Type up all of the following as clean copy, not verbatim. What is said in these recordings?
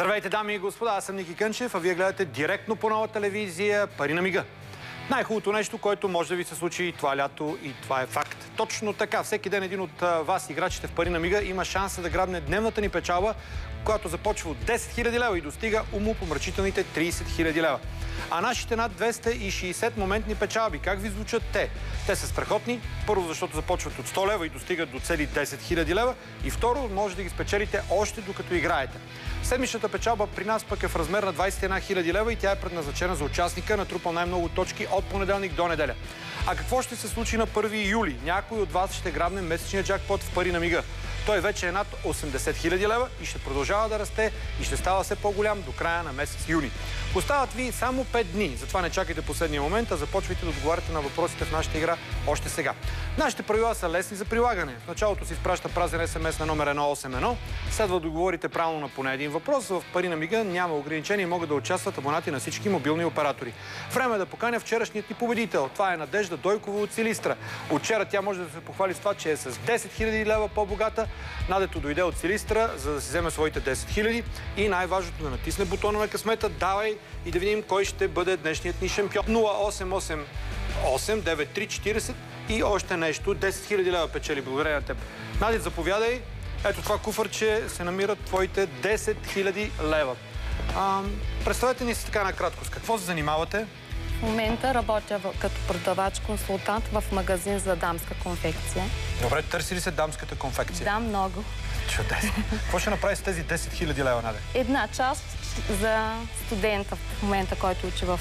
Здравейте, дами и господа, аз съм Ники Кънчев, а вие гледате директно по Нова телевизия Пари на мига. Най-хубавото нещо, което може да ви се случи това лято и това е факт. Точно така, всеки ден един от вас, играчите в Пари на мига, има шанса да грабне дневната ни печалба, която започва от 10 000 лева и достига умопомрачителните 30 000 лева. А нашите над 260 моментни печалби, как ви звучат те? Те са страхотни. Първо, защото започват от 100 лева и достигат до цели 10 000 лева. И второ, може да ги спечелите още докато играете. Седмичната печалба при нас пък е в размер на 21 000 лева и тя е предназначена за участника, натрупал най-много точки от понеделник до неделя. А какво ще се случи на 1 юли? Някой от вас ще грабне месечния джакпот в Пари на мига. Той вече е над 80 000 лева и ще продължава да расте и ще става все по-голям до края на месец юни. Остават ви само 5 дни, затова не чакайте последния момент, а започвайте да отговаряте на въпросите в нашата игра още сега. Нашите правила са лесни за прилагане. В началото се изпраща празен СМС на номер 181. Следва да отговорите правилно на поне един въпрос. В Пари на мига няма ограничения и могат да участват абонати на всички мобилни оператори. Време е да поканя вчерашният ни победител. Това е Надежда Дойкова от Силистра. От вчера тя може да се похвали с това, че е с 10 000 лева по-богата. Надето дойде от Силистра, за да си вземе своите 10 000 и най-важното да натисне бутона на късмета. Давай и да видим кой ще бъде днешният ни шампион. 0888 9340 и още нещо. 10 000 лева печели благодарение на теб. Надя, заповядай. Ето това куфърче се намират твоите 10 000 лева. Представете ни се така накратко. С какво се занимавате? В момента работя като продавач-консултант в магазин за дамска конфекция. Добре, търси ли се дамската конфекция? Да, много. Чудесно. Какво ще направи с тези 10 000 лева, Надя? Една част за студента в момента, който учи в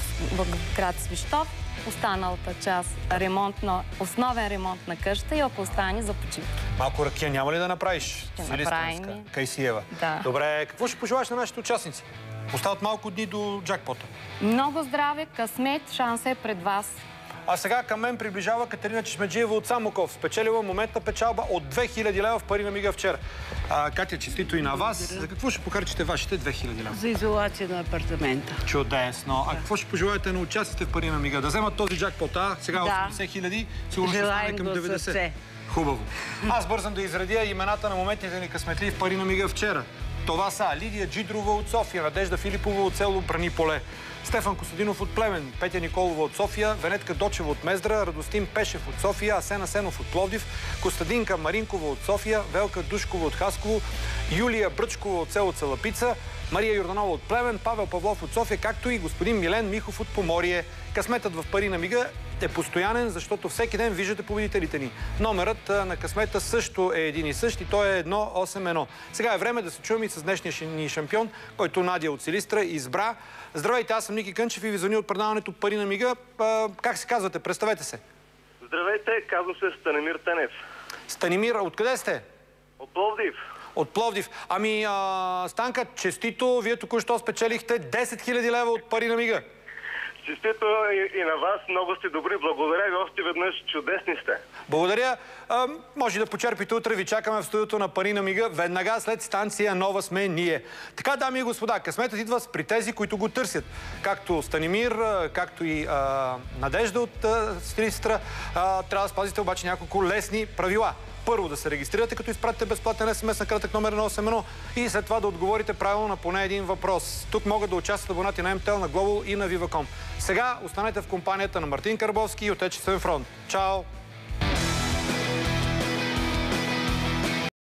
град Свищов. Останалата част основен ремонт на къща и ако остане за почивка. Малко ракия няма ли да направиш? Ще направим. Кайсиева. Да. Добре, какво ще пожелаш на нашите участници? Остават малко дни до джакпота. Много здраве, късмет, шанса е пред вас. А сега към мен приближава Катерина Чешмеджиева от Самоков. Спечелила моментна печалба от 2000 лева в Пари на мига вчера. Катя, честито и на вас. Благодаря. За какво ще похарчите вашите 2000 лева? За изолация на апартамента. Чудесно. А какво ще пожелаете на участите в Пари на мига? Да вземат този джакпот, сега 80 000, сигурно ще стане към 90. Хубаво. Аз бързам да изредя имената на моментните ни късметли в Пари на мига вчера. Това са Лидия Джидрова от София, Надежда Филипова от село Брани поле, Стефан Костадинов от Плевен, Петя Николова от София, Венетка Дочева от Мездра, Радостин Пешев от София, Асен Асенов от Пловдив, Костадинка Маринкова от София, Велка Душкова от Хасково, Юлия Бръчкова от село Цалапица, Мария Йорданова от Плевен, Павел Павлов от София, както и господин Милен Михов от Поморие. Късметът в Пари на мига е постоянен, защото всеки ден виждате победителите ни. Номерът на късмета също е един и същ и той е 181. Сега е време да се чуем и с днешния ни шампион, който Надя от Силистра избра. Здравейте, аз съм Ники Кънчев и ви звъня от предаването Пари на мига. Как се казвате? Представете се. Здравейте, казвам се Станимир Тенев. Станимир, откъде сте? От Пловдив. От Пловдив. Станка, честито, вие току-що спечелихте 10 000 лева от Пари на мига. Честито и на вас, много сте добри, благодаря ви още веднъж, чудесни сте. Благодаря. Може да почерпите утре, ви чакаме в студиото на Пари на мига, веднага след станция Нова сме ние. Така, дами и господа, късметът идва при тези, които го търсят. Както Станимир, както и Надежда от Силистра, трябва да спазите обаче няколко лесни правила. Първо да се регистрирате, като изпратите безплатен СМС на кратък номер 181 и след това да отговорите правилно на поне един въпрос. Тук могат да участват абонати на МТЛ, на Global и на Viva.com. Сега останете в компанията на Мартин Карбовски и Отечествен фронт. Чао!